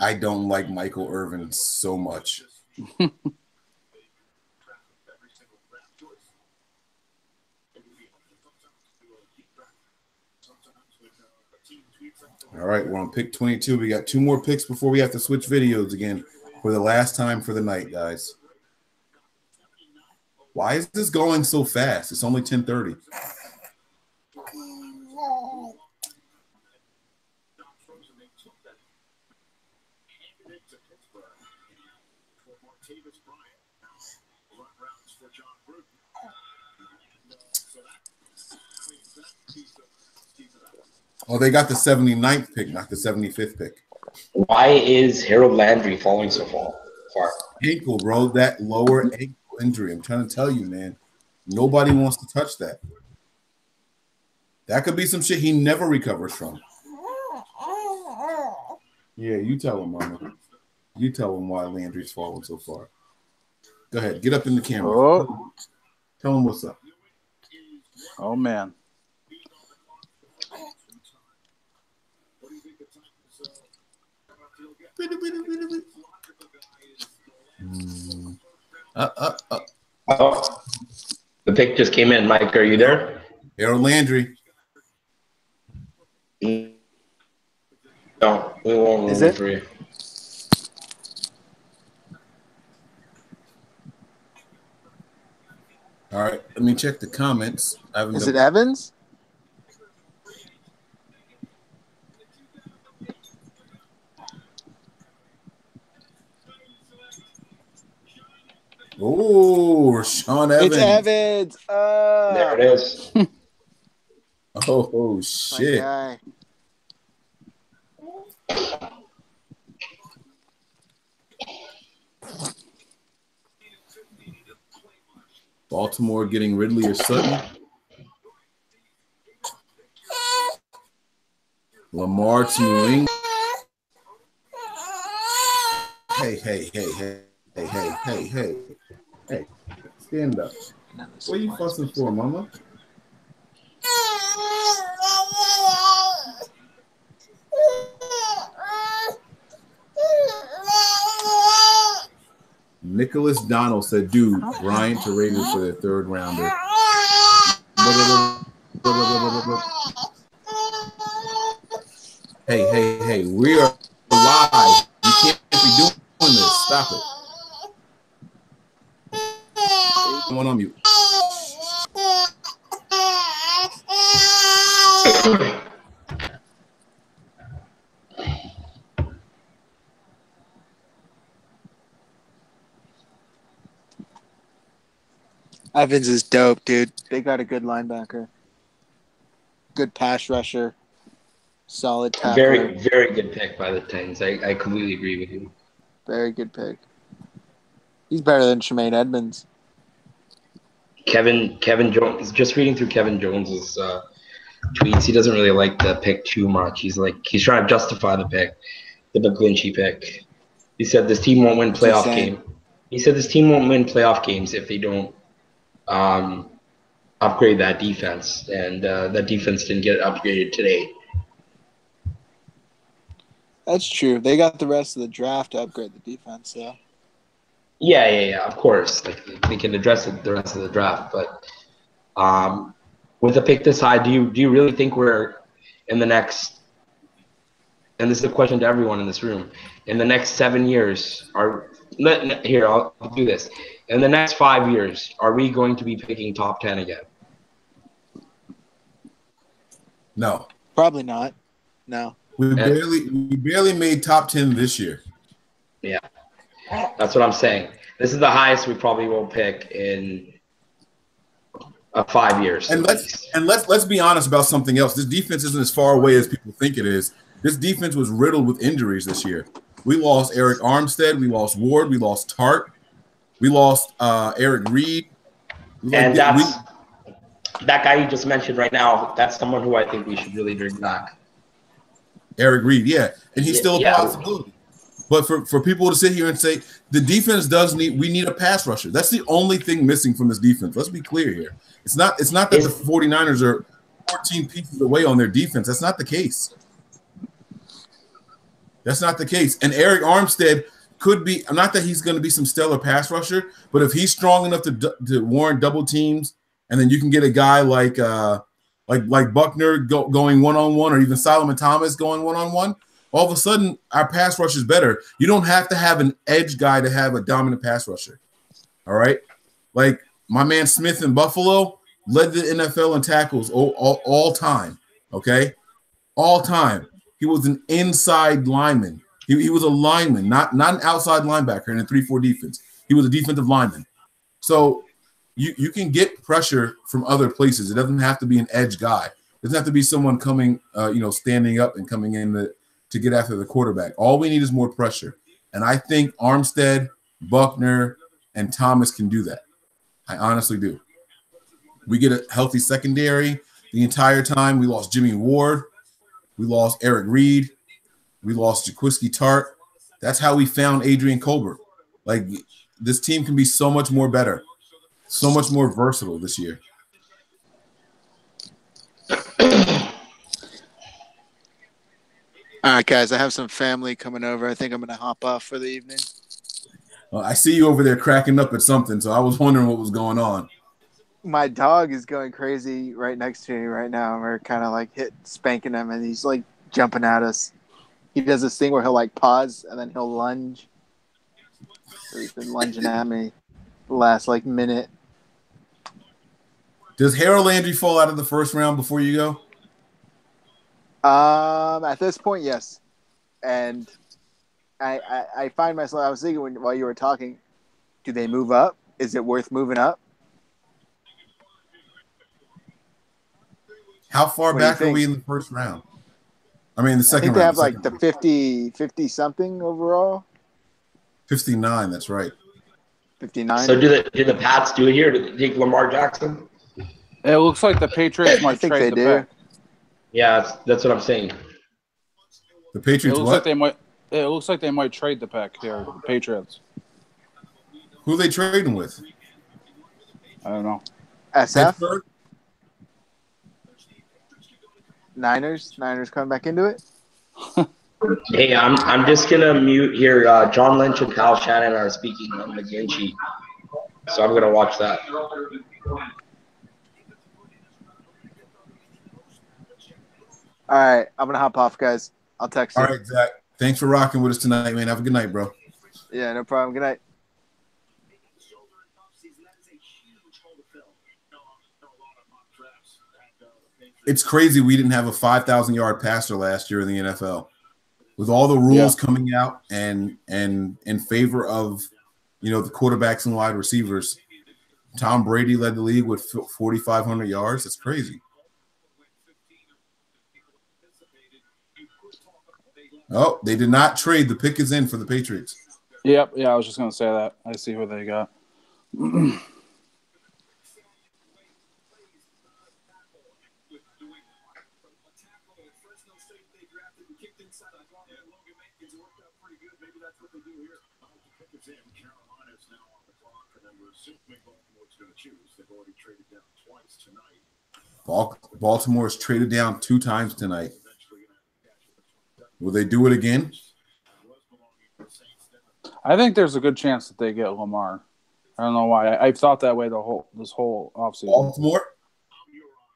I don't like Michael Irvin so much. All right, we're on pick 22. We got 2 more picks before we have to switch videos again for the last time for the night, guys. Why is this going so fast? It's only 10:30. Oh, they got the 79th pick, not the 75th pick. Why is Harold Landry falling so far? Ankle, bro. That lower ankle injury. I'm trying to tell you, man. Nobody wants to touch that. That could be some shit he never recovers from. Yeah, you tell him, Mama. You tell him why Landry's falling so far. Go ahead. Get up in the camera. Oh. Tell him what's up. Oh, man. Oh, the pick just came in. Mike, are you there? Harold Landry. No, we won't Is room it? for you. All right, let me check the comments. Is it Evans? Oh, Sean Evans. It's Evans. There it is. Oh, My shit. guy. Baltimore getting Ridley or Sutton. Lamar to New England. Hey. Stand up. What are you fussing for, Mama? Nicholas Donald said, dude, Bryant to Raiders for their third rounder. Hey, we are live. You can't be doing this. Stop it. Someone on mute. Evans is dope, dude. They got a good linebacker. Good pass rusher. Solid tackler. Very, very good pick by the Titans. I completely agree with you. Very good pick. He's better than Tremaine Edmunds. Kevin Jones. Just reading through Kevin Jones's tweets, he doesn't really like the pick too much. He's trying to justify the pick, the McGlinchey pick. He said this team won't win playoff game. He said this team won't win playoff games if they don't upgrade that defense, and that defense didn't get upgraded today. That's true. They got the rest of the draft to upgrade the defense, though. Yeah. Of course, they can address it the rest of the draft, but with a pick this high, do you really think we're in the next? And this is a question to everyone in this room. In the next 7 years, I'll do this. In the next 5 years, are we going to be picking top 10 again? No, probably not. No, we barely made top 10 this year. Yeah, that's what I'm saying. This is the highest we probably will pick in 5 years. And let's be honest about something else. This defense isn't as far away as people think it is. This defense was riddled with injuries this year. We lost Eric Armstead. We lost Ward. We lost Tart. We lost Eric Reed. That guy you just mentioned right now, that's someone who I think we should really bring back. Eric Reed, yeah. And he's still a possibility. But for people to sit here and say the defense we need a pass rusher. That's the only thing missing from this defense. Let's be clear here. It's not that the 49ers are 14 pieces away on their defense. That's not the case. That's not the case. And Eric Armstead could be, not that he's going to be some stellar pass rusher, but if he's strong enough to warrant double teams, and then you can get a guy like Buckner going one-on-one, or even Solomon Thomas going one-on-one, all of a sudden our pass rush is better. You don't have to have an edge guy to have a dominant pass rusher. All right? Like my man Smith in Buffalo led the NFL in tackles all time, okay? All time. He was an inside lineman. He was a lineman, not an outside linebacker in a 3-4 defense. He was a defensive lineman. So you can get pressure from other places. It doesn't have to be an edge guy. It doesn't have to be someone coming, standing up and coming in to get after the quarterback. All we need is more pressure. And I think Armstead, Buckner, and Thomas can do that. I honestly do. We get a healthy secondary the entire time. We lost Jimmy Ward. We lost Eric Reed. We lost Jaquiski Tart. That's how we found Adrian Colbert. Like, this team can be so much more better, so much more versatile this year. All right, guys, I have some family coming over. I think I'm going to hop off for the evening. Well, I see you over there cracking up at something, so I was wondering what was going on. My dog is going crazy right next to me right now. We're kind of like spanking him, and he's like jumping at us. He does this thing where he'll like pause and then he'll lunge. So he's been lunging at me the last like minute. Does Harold Landry fall out of the first round before you go? At this point, yes. And I find myself, I was thinking while you were talking, do they move up? Is it worth moving up? How far back are we in the first round? I mean, the second round. I think they have like the 50 something overall. 59, that's right. 59. So do the Pats do it here? Do they take Lamar Jackson? It looks like the Patriots might trade the pick. Yeah, that's what I'm saying. The Patriots it looks like they might trade the pick here, the Patriots. Who are they trading with? I don't know. SF? Pittsburgh? Niners coming back into it? Hey, I'm just gonna mute here. John Lynch and Kyle Shannon are speaking on the game sheet, so I'm gonna watch that. All right, I'm gonna hop off, guys. I'll text you. All right, Zach. Thanks for rocking with us tonight, man. Have a good night, bro. Yeah, no problem. Good night. It's crazy we didn't have a 5,000-yard passer last year in the NFL. With all the rules coming out and in favor of, the quarterbacks and wide receivers, Tom Brady led the league with 4,500 yards. It's crazy. Oh, they did not trade. The pick is in for the Patriots. Yep. Yeah, I was just going to say that. I see who they got. Baltimore is traded down 2 times tonight. Will they do it again? I think there's a good chance that they get Lamar. I don't know why. I've thought that way this whole offseason. Baltimore?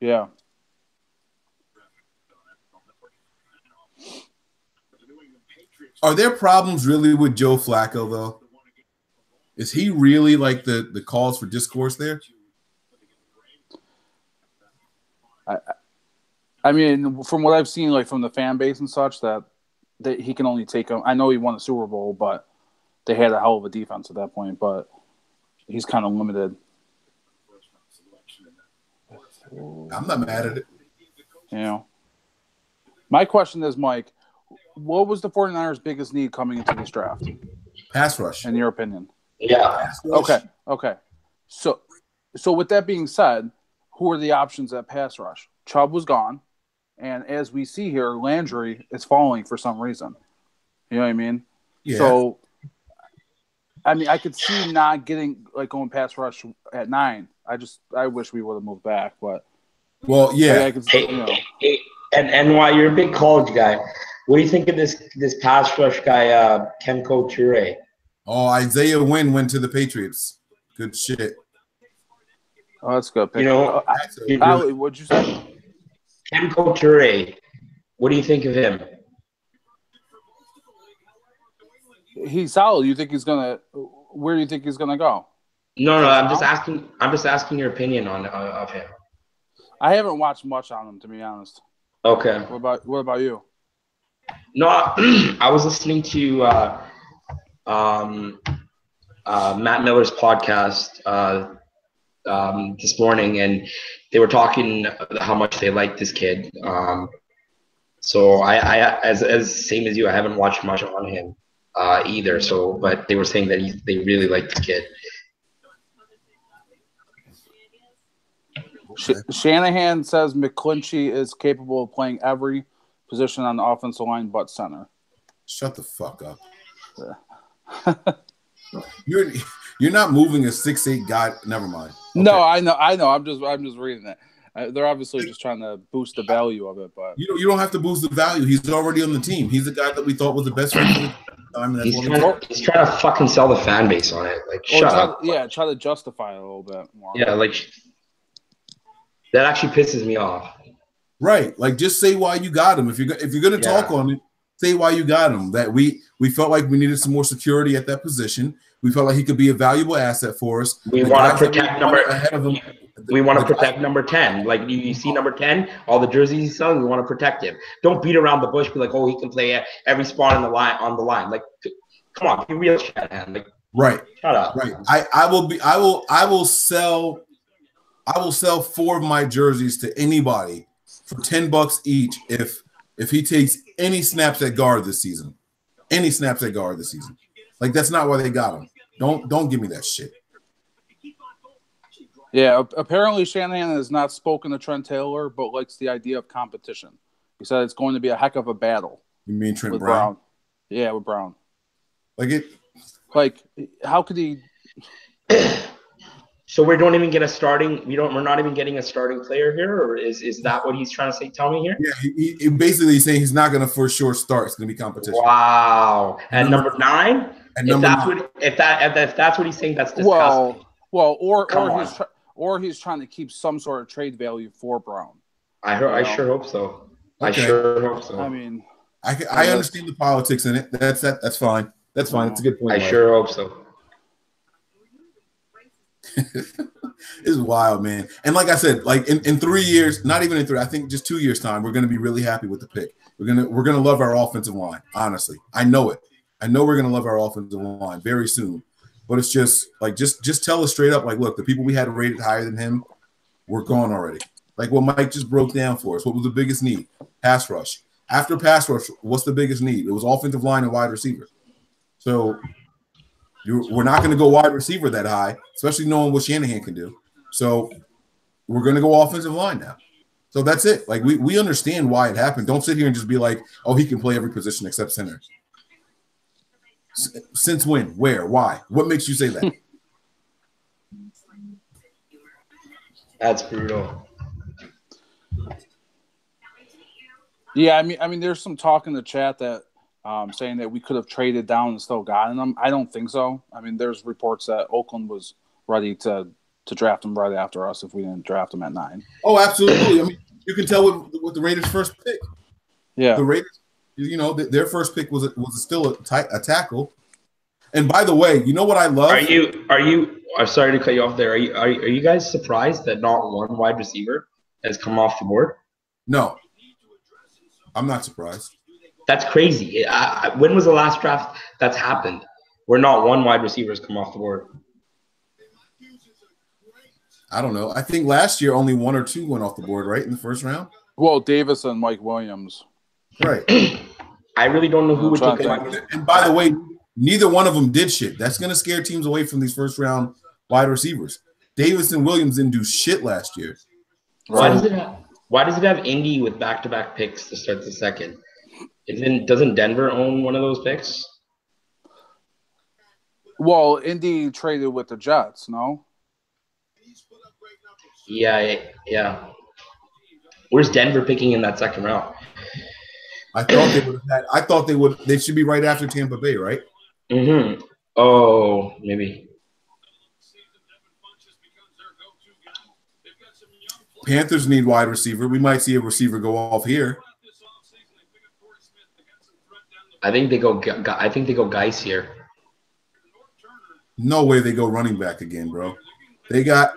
Yeah. Are there problems really with Joe Flacco, though? Is he really like the cause for discourse there? I mean, from what I've seen, like from the fan base and such, that he can only take them. I know he won the Super Bowl, but they had a hell of a defense at that point. But he's kind of limited. I'm not mad at it. My question is, Mike, what was the 49ers' biggest need coming into this draft? Pass rush. In your opinion? Yeah. Okay. So with that being said, who are the options at pass rush? Chubb was gone, and as we see here, Landry is falling for some reason. You know what I mean? Yeah. So, I mean, I could see not going pass rush at 9. I wish we would have moved back, but yeah. I could see, And why you're a big college guy, what do you think of this pass rush guy, Kemko Toure? Oh, Isaiah Wynn went to the Patriots. Good shit. Oh, that's good. What'd you say? Kemko Toure. What do you think of him? He's solid. You think he's gonna? Where do you think he's gonna go? No. I'm just asking your opinion of him. I haven't watched much on him, to be honest. Okay. What about you? No, I was listening to Matt Miller's podcast this morning, and they were talking how much they like this kid. So I as same as you, I haven't watched much on him either. So, but they were saying that they really like this kid. Shanahan says McClinchy is capable of playing every position on the offensive line but center. Shut the fuck up. You're not moving a 6'8" guy. Never mind. Okay. No, I know. I'm just reading that. They're obviously just trying to boost the value of it, but you don't have to boost the value. He's already on the team. He's the guy that we thought was the best friend for the time. He's trying to fucking sell the fan base on it. Like, shut up. Yeah, try to justify it a little bit more. Yeah, like that actually pisses me off. Right, like just say why you got him. If you're gonna talk on it, say why you got him. That we felt like we needed some more security at that position. We felt like he could be a valuable asset for us. We want to protect number 10. Like you see number 10, all the jerseys he's selling, we want to protect him. Don't beat around the bush. Be like, oh, he can play every spot on the line. Like, come on, be real, man. Like, right. Shut up. Right. I will sell 4 of my jerseys to anybody for $10 each if he takes any snaps at guard this season. Any snaps at guard this season. Like, that's not why they got him. Don't give me that shit. Yeah, apparently Shanahan has not spoken to Trent Taylor, but likes the idea of competition. He said it's going to be a heck of a battle. You mean Trent with Brown? Yeah, with Brown. Like, how could he? So we don't even get a starting. We're not even getting a starting player here, or is that what he's trying to say? Tell me here. Yeah, he basically saying he's not going to for sure start. It's going to be competition. Wow. And number 9. And if number that's 9. what if that's what he's saying, that's disgusting. Or he's trying to keep some sort of trade value for Brown. I sure hope so. Okay. I sure hope so. I mean, I understand the politics in it. That's fine. That's fine. That's a good point. I sure hope so. It's wild, man. And like I said, like in 3 years, not even in 3, I think just 2 years time, we're going to be really happy with the pick. We're gonna love our offensive line. Honestly, I know it. I know we're gonna love our offensive line very soon. But it's just like just tell us straight up, like, look, the people we had rated higher than him were gone already. Like what Mike just broke down for us. What was the biggest need? Pass rush. After pass rush, what's the biggest need? It was offensive line and wide receiver. So we're not going to go wide receiver that high, especially knowing what Shanahan can do. So we're going to go offensive line now. So that's it. Like we understand why it happened. Don't sit here and just be like, oh, he can play every position except center. Since when? Where? Why? What makes you say that? That's brutal. Yeah, I mean, there's some talk in the chat that saying that we could have traded down and still gotten them. I don't think so. I mean, there's reports that Oakland was ready to draft him right after us if we didn't draft him at 9. Oh, absolutely. I mean, you can tell with the Raiders' first pick. Yeah, the Raiders, their first pick was still a tackle. And by the way, you know what I love? Are you? I'm sorry to cut you off there. Are you guys surprised that not one wide receiver has come off the board? No, I'm not surprised. That's crazy. When was the last draft that's happened where not one wide receiver has come off the board? I don't know. I think last year only 1 or 2 went off the board, right, in the first round? Well, Davis and Mike Williams. Right. I really don't know who would take him. And by the way, neither one of them did shit. That's going to scare teams away from these first-round wide receivers. Davis and Williams didn't do shit last year. Why does it have Indy with back-to-back picks to start the second? Doesn't Denver own one of those picks? Well, Indy traded with the Jets, no? Yeah. Where's Denver picking in that second round? I thought they should be right after Tampa Bay, right? Mm-hmm. Oh, maybe. Panthers need wide receiver. We might see a receiver go off here. I think they go Geis here. No way they go running back again, bro. They got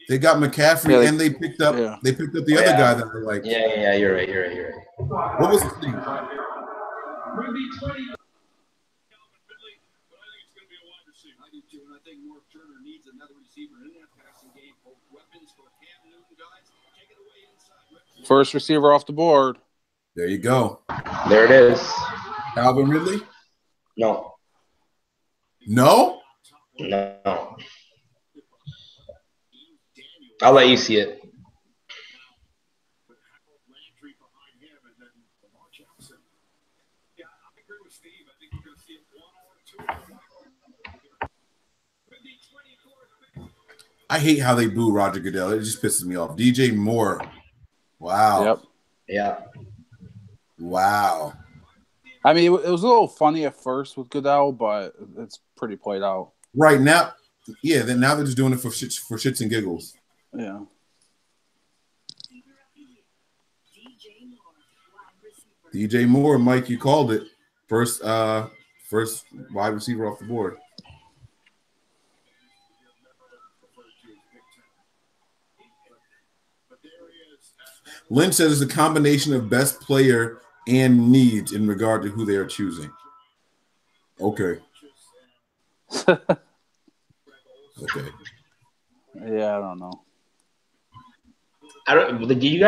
McCaffrey and they picked up the other guy that they like. Yeah, you're right. What was his name? First receiver off the board. There you go. There it is. Calvin Ridley? No. No? No. I'll let you see it. I hate how they boo Roger Goodell. It just pisses me off. DJ Moore. Wow. Yep. Yeah. Wow. I mean, it was a little funny at first with Goodell, but it's pretty played out. Right now, yeah. Then now they're just doing it for shits and giggles. Yeah. DJ Moore, Mike, you called it. First wide receiver off the board. Lynch says it's a combination of best player and needs in regard to who they are choosing. Okay. Okay. Yeah, I don't know. Have you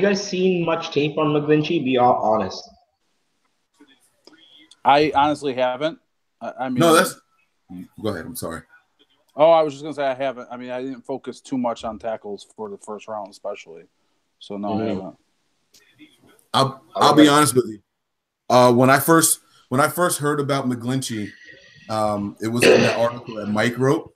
guys seen much tape on McGlinchey? Be honest. I honestly haven't. I mean, no, that's. Go ahead. I'm sorry. Oh, I was just gonna say I haven't. I mean, I didn't focus too much on tackles for the first round, especially. So no, I haven't. I'll be honest with you. When I first heard about McGlinchey, it was in that article that Mike wrote,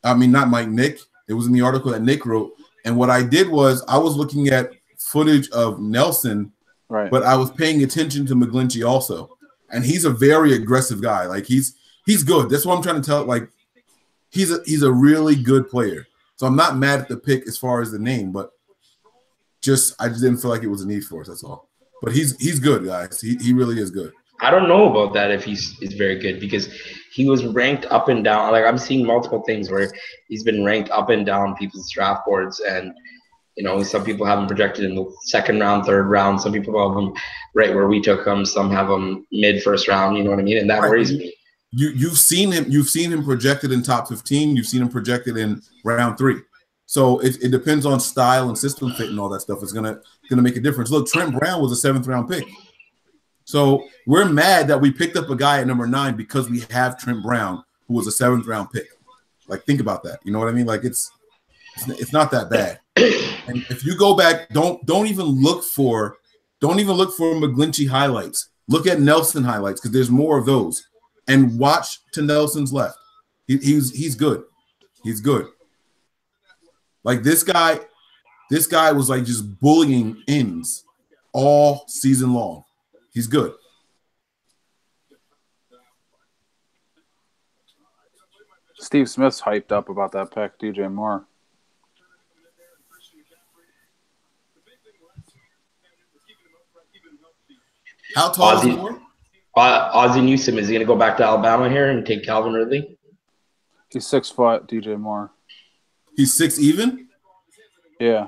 I mean, not Mike, Nick. It was in the article that Nick wrote. And what I did was I was looking at footage of Nelson, Right. but I was paying attention to McGlinchey also. And he's a very aggressive guy. Like he's good. That's what I'm trying to tell. Like he's a really good player. So I'm not mad at the pick as far as the name, but I just didn't feel like it was a need for us. That's all. But he's good, guys. He really is good. I don't know about that if he's very good because he was ranked up and down. Like I'm seeing multiple things where he's been ranked up and down people's draft boards, and some people have him projected in the second round, third round. Some people have him right where we took him. Some have him mid first round. You know what I mean? And that worries me. You've seen him projected in top 15. You've seen him projected in round 3. So it depends on style and system fit and all that stuff. It's gonna make a difference. Look, Trent Brown was a 7th round pick. So we're mad that we picked up a guy at number 9 because we have Trent Brown, who was a 7th round pick. Like, think about that. You know what I mean? Like it's not that bad. And if you go back, don't even look for McGlinchey highlights. Look at Nelson highlights because there's more of those. And watch to Nelson's left. He's good. He's good. Like this guy was like just bullying ends all season long. He's good. Steve Smith's hyped up about that pick, DJ Moore. How tall is Moore? Ozzie Newsome, is he going to go back to Alabama here and take Calvin Ridley? He's 6 foot, DJ Moore. He's 6 even? Yeah.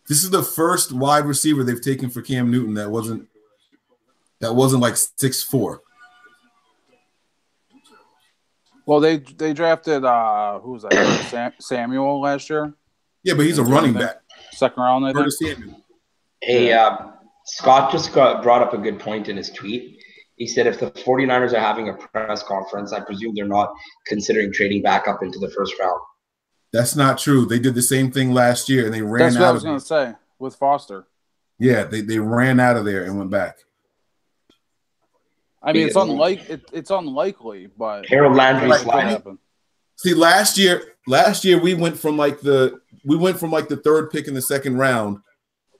This is the first wide receiver they've taken for Cam Newton that wasn't like 6'4". Well, they drafted who was that? Samuel last year. Yeah, but he's a running back. 2nd round, I think. Samuel. Hey, Scott just brought up a good point in his tweet. He said if the 49ers are having a press conference, I presume they're not considering trading back up into the 1st round. That's not true. They did the same thing last year, and they ran out. That's what I was going to say with Foster. Yeah, they ran out of there and went back. I mean, it's unlikely, but Harold Landry sliding. See, last year we went from like the 3rd pick in the 2nd round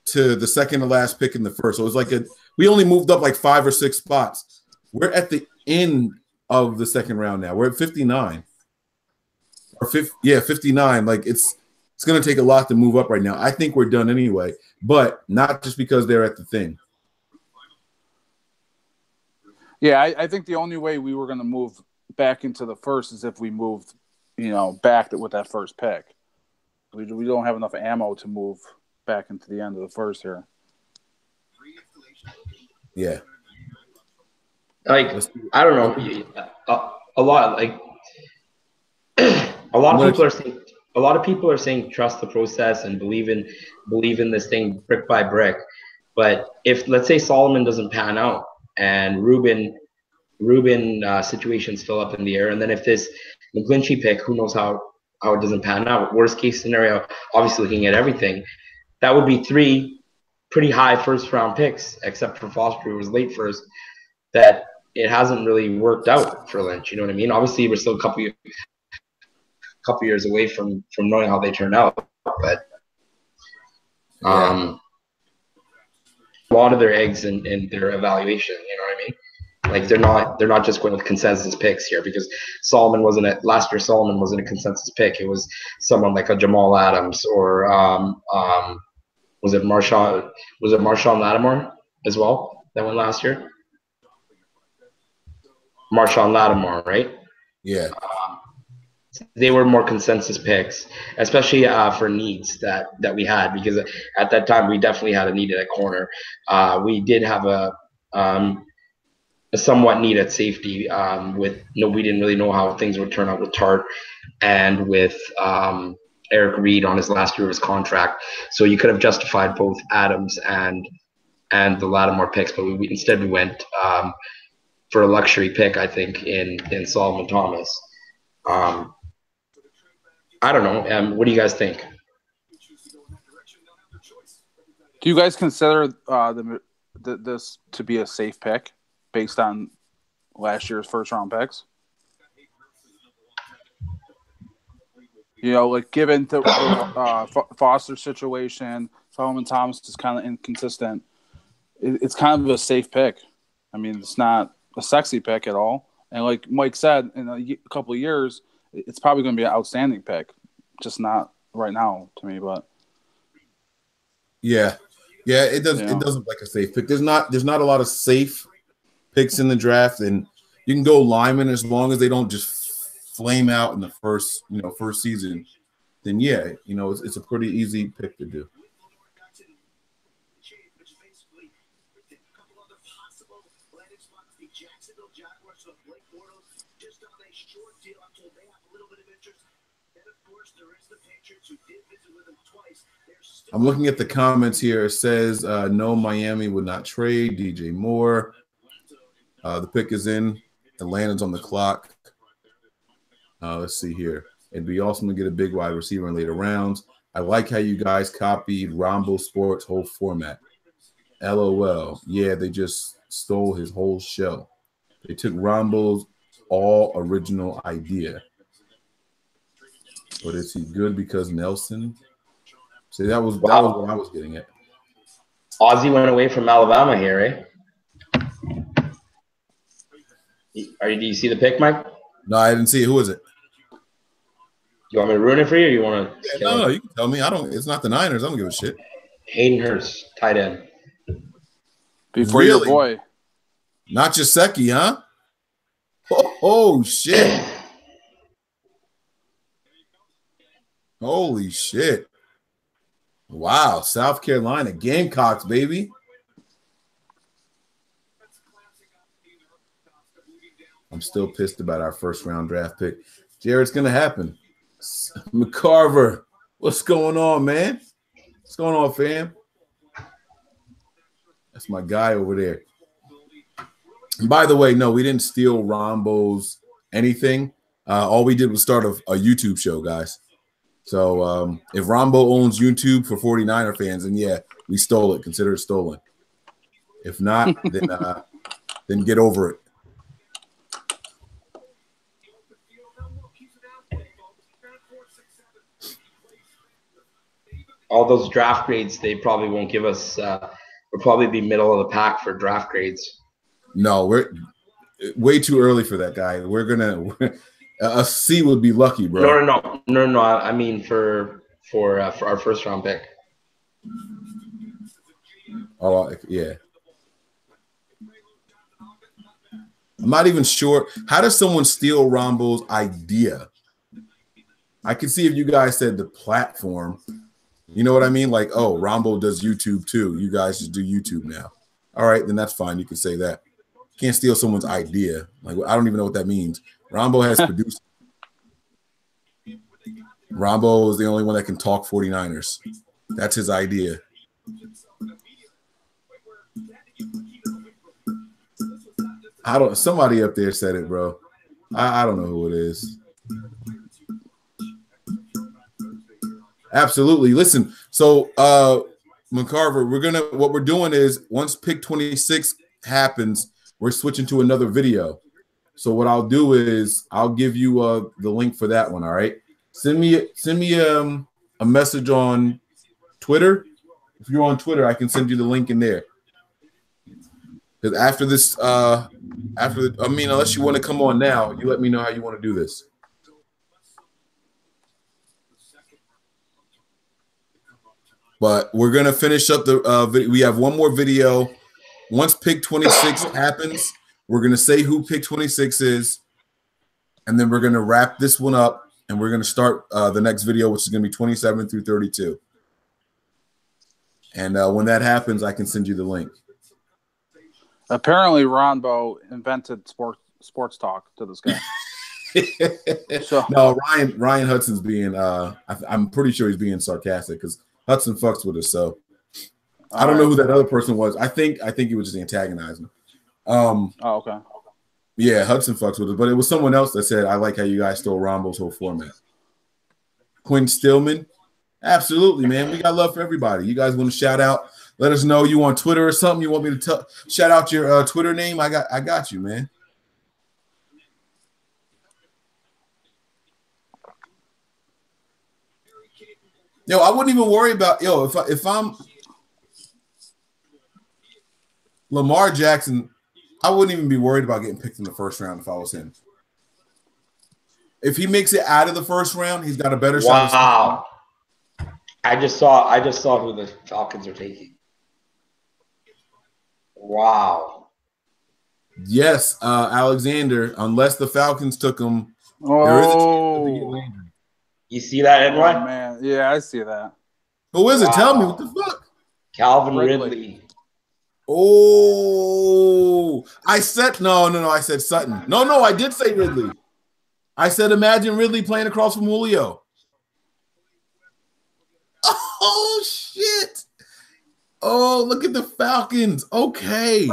to the 2nd to last pick in the 1st. So it was like we only moved up like 5 or 6 spots. We're at the end of the 2nd round now. We're at 59 or 59. Like it's going to take a lot to move up right now. I think we're done anyway, but not just because they're at the thing. Yeah, I think the only way we were going to move back into the 1st is if we moved, back with that 1st pick. We don't have enough ammo to move back into the end of the 1st here. Yeah. Like, I don't know. A lot of people are saying trust the process and believe in this thing brick by brick. But if, let's say, Solomon doesn't pan out and Ruben situations fill up in the air, and then if this McGlinchey pick, who knows how it doesn't pan out. Worst case scenario, obviously looking at everything, that would be 3 pretty high 1st round picks, except for Foster, who was late 1st, that it hasn't really worked out for Lynch. You know what I mean? Obviously, we're still a couple years away from knowing how they turn out, but a lot of their eggs in their evaluation. You know what I mean? Like they're not just going with consensus picks here, because last year Solomon wasn't a consensus pick. It was someone like a Jamal Adams or was it Marshawn Lattimore as well that went last year? Marshawn Lattimore, right? Yeah. They were more consensus picks, especially for needs that we had, because at that time we definitely had a need at corner. We did have a somewhat need at safety. We didn't really know how things would turn out with Tart and with Eric Reed on his last year of his contract. So you could have justified both Adams and the Lattimore picks, but instead we went for a luxury pick, I think, in Solomon Thomas. I don't know. What do you guys think? Do you guys consider this to be a safe pick based on last year's 1st round picks? You know, like given the Foster situation, Solomon Thomas is kind of inconsistent. It's kind of a safe pick. I mean, it's not a sexy pick at all. And like Mike said, in a couple of years, it's probably going to be an outstanding pick. Just not right now to me, but yeah, it does. Yeah. It does look like a safe pick. There's not a lot of safe picks in the draft, and you can go lineman as long as they don't just flame out in the first season. Then yeah, it's a pretty easy pick to do. I'm looking at the comments here. It says no, Miami would not trade DJ Moore. The pick is in. Atlanta's on the clock. Let's see here. It'd be awesome to get a big wide receiver in later rounds. I like how you guys copied Rombo Sports' whole format. LOL. Yeah, they just stole his whole show. They took Rombo's all original idea. But is he good because Nelson? See, that was what I was getting at. Ozzie went away from Alabama here, eh? Do you see the pick, Mike? No, I didn't see it. Who is it? You want me to ruin it for you, or you want to? Yeah, no, you can tell me. It's not the Niners. I don't give a shit. Hayden Hurst, tight end. Before your boy. Not Jaceki, huh? Oh shit. Holy shit. Wow. South Carolina Gamecocks, baby. I'm still pissed about our first round draft pick. Jared's going to happen. McCarver, what's going on, man? What's going on, fam? That's my guy over there. And by the way, no, we didn't steal Rombo's anything. All we did was start a YouTube show, guys. So if Rombo owns YouTube for 49er fans, then yeah, we stole it. Consider it stolen. If not, then get over it. All those draft grades, they probably won't give us. We'll probably be middle of the pack for draft grades. No, we're way too early for that, guy. A C would be lucky, bro. No. I mean for our first round pick. Oh yeah. I'm not even sure. How does someone steal Rombo's idea? I can see if you guys said the platform. You know what I mean? Like, oh, Rombo does YouTube too. You guys just do YouTube now. All right, then that's fine. You can say that. Can't steal someone's idea. Like, I don't even know what that means. Rombo has produced. Rombo is the only one that can talk 49ers. That's his idea. Somebody up there said it, bro. I don't know who it is. Absolutely. Listen, so McCarver, what we're doing is once pick 26 happens, we're switching to another video. So what I'll do is I'll give you the link for that one. All right. Send me a message on Twitter. If you're on Twitter, I can send you the link in there. Because after this, unless you want to come on now, you let me know how you want to do this. But we're going to finish up the video. We have one more video. Once pick 26 happens, we're going to say who pick 26 is, and then we're going to wrap this one up, and we're going to start the next video, which is going to be 27 through 32. And when that happens, I can send you the link. Apparently, Rombo invented sports talk to this guy. So no, Ryan Hudson's being. I'm pretty sure he's being sarcastic because Hudson fucks with us. So I don't know who that other person was. I think he was just antagonizing. Okay. Yeah, Hudson fucks with us, but it was someone else that said, "I like how you guys stole Rombo's whole format." Quinn Stillman, absolutely, man. We got love for everybody. You guys want to shout out? Let us know you on Twitter or something. You want me to shout out your Twitter name? I got you, man. Yo, I wouldn't even worry about if I'm Lamar Jackson, I wouldn't even be worried about getting picked in the first round if I was him. If he makes it out of the first round, he's got a better shot. Wow. I just saw who the Falcons are taking. Wow. Yes, Alexander, unless the Falcons took him, there is a chance to get Landry. You see that, Edward? Oh, man. Yeah, I see that. Who is it? Tell me what the fuck. Calvin Ridley. Oh, I said no. I said Sutton. No, I did say Ridley. I said imagine Ridley playing across from Julio. Oh shit! Oh, look at the Falcons. Okay.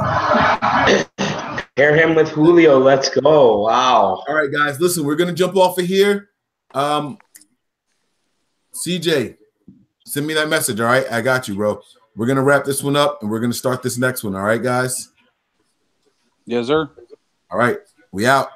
Pair him with Julio. Let's go. Wow. All right, guys. Listen, we're gonna jump off of here. CJ, send me that message. All right, I got you, bro. We're gonna wrap this one up and we're gonna start this next one. All right, guys. Yes, sir. All right, we out.